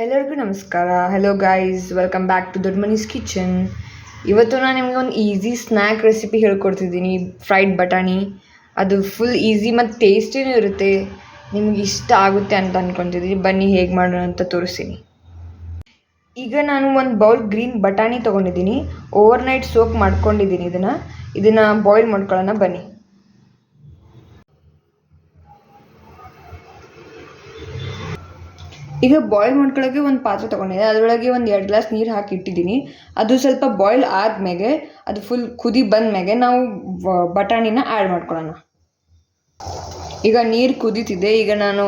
ಎಲ್ಲರಿಗೂ ನಮಸ್ಕಾರ. Hello guys, welcome back to Dodda Mani's Kitchen. ಇವತ್ತು ನಾನು ನಿಮಗೆ ಒಂದು ಈಸಿ ಸ್ನ್ಯಾಕ್ ರೆಸಿಪಿ ಹೇಳ್ಕೊಡ್ತಿದ್ದೀನಿ, ಫ್ರೈಡ್ ಬಟಾಣಿ. ಅದು ಫುಲ್ ಈಸಿ ಮತ್ತು ಟೇಸ್ಟಿನೂ ಇರುತ್ತೆ. ನಿಮ್ಗೆ ಇಷ್ಟ ಆಗುತ್ತೆ ಅಂತ ಅಂದ್ಕೊತಿದ್ದೀನಿ. ಬನ್ನಿ ಹೇಗೆ ಮಾಡೋಣ ಅಂತ ತೋರಿಸ್ತೀನಿ. ಈಗ ನಾನು ಒಂದು ಬೌಲ್ ಗ್ರೀನ್ ಬಟಾಣಿ ತೊಗೊಂಡಿದ್ದೀನಿ. ಓವರ್ನೈಟ್ ಸೋಕ್ ಮಾಡ್ಕೊಂಡಿದ್ದೀನಿ. ಇದನ್ನು ಬಾಯ್ಲ್ ಮಾಡ್ಕೊಳ್ಳೋಣ ಬನ್ನಿ. ಈಗ ಬಾಯ್ಲ್ ಮಾಡ್ಕೊಳ್ಳೋಕ್ಕೆ ಒಂದು ಪಾತ್ರೆ ತೊಗೊಂಡಿದ್ದೆ. ಅದರೊಳಗೆ ಒಂದು 2 ಗ್ಲಾಸ್ ನೀರು ಹಾಕಿ ಇಟ್ಟಿದ್ದೀನಿ. ಅದು ಸ್ವಲ್ಪ ಬಾಯ್ಲ್ ಆದಮೇಲೆ, ಅದು ಫುಲ್ ಕುದಿ ಬಂದಮೇಲೆ ನಾವು ಬಟಾಣಿನ ಆ್ಯಡ್ ಮಾಡ್ಕೊಳ್ಳೋಣ. ಈಗ ನೀರು ಕುದೀತಿದೆ. ಈಗ ನಾನು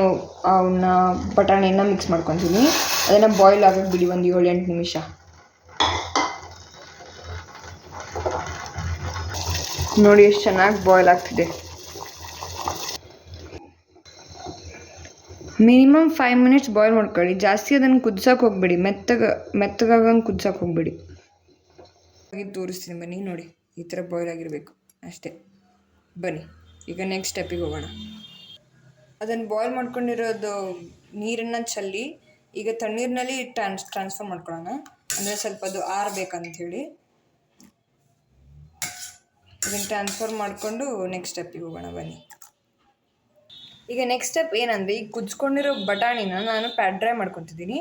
ಅವನ್ನ ಬಟಾಣಿನ ಮಿಕ್ಸ್ ಮಾಡ್ಕೊತೀನಿ. ಅದನ್ನು ಬಾಯ್ಲ್ ಆಗೋಕ್ಕೆ ಬಿಡಿ ಒಂದು 7-8 ನಿಮಿಷ. ನೋಡಿ ಎಷ್ಟು ಚೆನ್ನಾಗಿ ಬಾಯ್ಲ್ ಆಗ್ತಿದೆ. ಮಿನಿಮಮ್ 5 ಮಿನಿಟ್ಸ್ ಬಾಯ್ಲ್ ಮಾಡ್ಕೊಳ್ಳಿ. ಜಾಸ್ತಿ ಅದನ್ನು ಕುದ್ಸೋಕೆ ಹೋಗ್ಬೇಡಿ, ಮೆತ್ತಗಾಗಂಗೆ ಕುದ್ಸೋಕೆ ಹೋಗ್ಬೇಡಿ. ತೋರಿಸ್ತೀನಿ ಬನ್ನಿ. ನೋಡಿ, ಈ ಥರ ಬಾಯ್ಲ್ ಆಗಿರಬೇಕು ಅಷ್ಟೇ. ಬನ್ನಿ ಈಗ ನೆಕ್ಸ್ಟ್ ಸ್ಟೆಪ್ಪಿಗೆ ಹೋಗೋಣ. ಅದನ್ನು ಬಾಯ್ಲ್ ಮಾಡ್ಕೊಂಡಿರೋದು ನೀರನ್ನು ಚೆಲ್ಲಿ ಈಗ ತಣ್ಣೀರಿನಲ್ಲಿ ಟ್ರಾನ್ಸ್ಫರ್ ಮಾಡ್ಕೊಳ್ಳೋಣ. ಅಂದರೆ ಸ್ವಲ್ಪ ಅದು ಆರಬೇಕಂಥೇಳಿ ಇದನ್ನು ಟ್ರಾನ್ಸ್ಫರ್ ಮಾಡಿಕೊಂಡು ನೆಕ್ಸ್ಟ್ ಸ್ಟೆಪ್ಪಿಗೆ ಹೋಗೋಣ ಬನ್ನಿ. ಈಗ ನೆಕ್ಸ್ಟ್ ಸ್ಟೆಪ್ ಏನಂದರೆ, ಈಗ ಕುದಿಸ್ಕೊಂಡಿರೋ ಬಟಾಣಿನ ನಾನು ಪ್ಯಾಡ್ ಡ್ರೈ ಮಾಡ್ಕೊತಿದ್ದೀನಿ.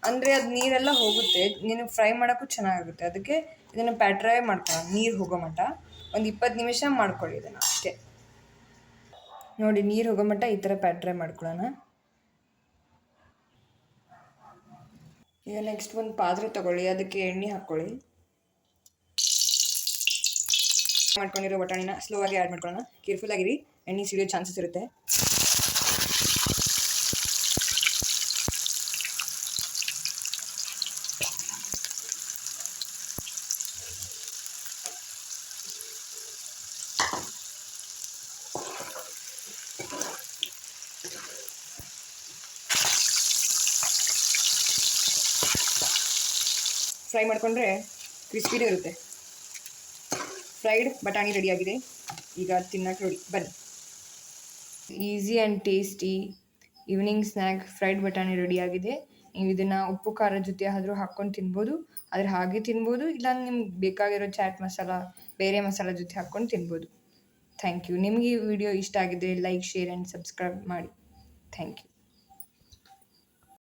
ಅಂದರೆ ಅದು ನೀರೆಲ್ಲ ಹೋಗುತ್ತೆ, ನೀನು ಫ್ರೈ ಮಾಡೋಕ್ಕೂ ಚೆನ್ನಾಗುತ್ತೆ. ಅದಕ್ಕೆ ಇದನ್ನು ಪ್ಯಾಡ್ ಡ್ರೈ ಮಾಡ್ಕೊಳ್ಳೋಣ. ನೀರು ಹೋಗೋ ಮಟ್ಟ ಒಂದು 20 ನಿಮಿಷ ಮಾಡ್ಕೊಳ್ಳಿ ಇದನ್ನು ಅಷ್ಟೇ. ನೋಡಿ, ನೀರು ಹೋಗೋ ಮಟ್ಟ ಈ ಥರ ಪ್ಯಾಡ್ ಡ್ರೈ ಮಾಡ್ಕೊಳ್ಳೋಣ. ಈಗ ನೆಕ್ಸ್ಟ್ ಒಂದು ಪಾತ್ರೆ ತೊಗೊಳ್ಳಿ, ಅದಕ್ಕೆ ಎಣ್ಣೆ ಹಾಕ್ಕೊಳ್ಳಿ. ಮಾಡ್ಕೊಂಡಿರೋ ಬಟಾಣಿನ ಸ್ಲೋ ಆಗಿ ಆ್ಯಡ್ ಮಾಡ್ಕೊಳ್ಳೋಣ. ಕೇರ್ಫುಲ್ ಆಗಿರಿ, ಎಣ್ಣೆ ಸಿಡಿಯೋ ಚಾನ್ಸಸ್ ಇರುತ್ತೆ. ಫ್ರೈ ಮಾಡಿಕೊಂಡ್ರೆ ಕ್ರಿಸ್ಪಿನೂ ಇರುತ್ತೆ. ಫ್ರೈಡ್ ಬಟಾಣಿ ರೆಡಿಯಾಗಿದೆ. ಈಗ ತಿನ್ನೋಕೆ ರೆಡಿ ಬನ್ನಿ. Easy and tasty evening snack fried ಬಟಾಣಿ ರೆಡಿಯಾಗಿದೆ. ನೀವು ಇದನ್ನು ಉಪ್ಪು ಖಾರದ ಜೊತೆ ಆದರೂ ಹಾಕ್ಕೊಂಡು ತಿನ್ಬೋದು, ಆದರೆ ಹಾಗೆ ತಿನ್ಬೋದು. ಇಲ್ಲ ನಿಮ್ಗೆ ಬೇಕಾಗಿರೋ ಚಾಟ್ ಮಸಾಲ, ಬೇರೆ ಮಸಾಲ ಜೊತೆ ಹಾಕ್ಕೊಂಡು ತಿನ್ಬೋದು. Thank you. ನಿಮಗೆ ಈ ವಿಡಿಯೋ ಇಷ್ಟ ಆಗಿದ್ದರೆ ಲೈಕ್, ಶೇರ್ ಆ್ಯಂಡ್ ಸಬ್ಸ್ಕ್ರೈಬ್ ಮಾಡಿ. Thank you.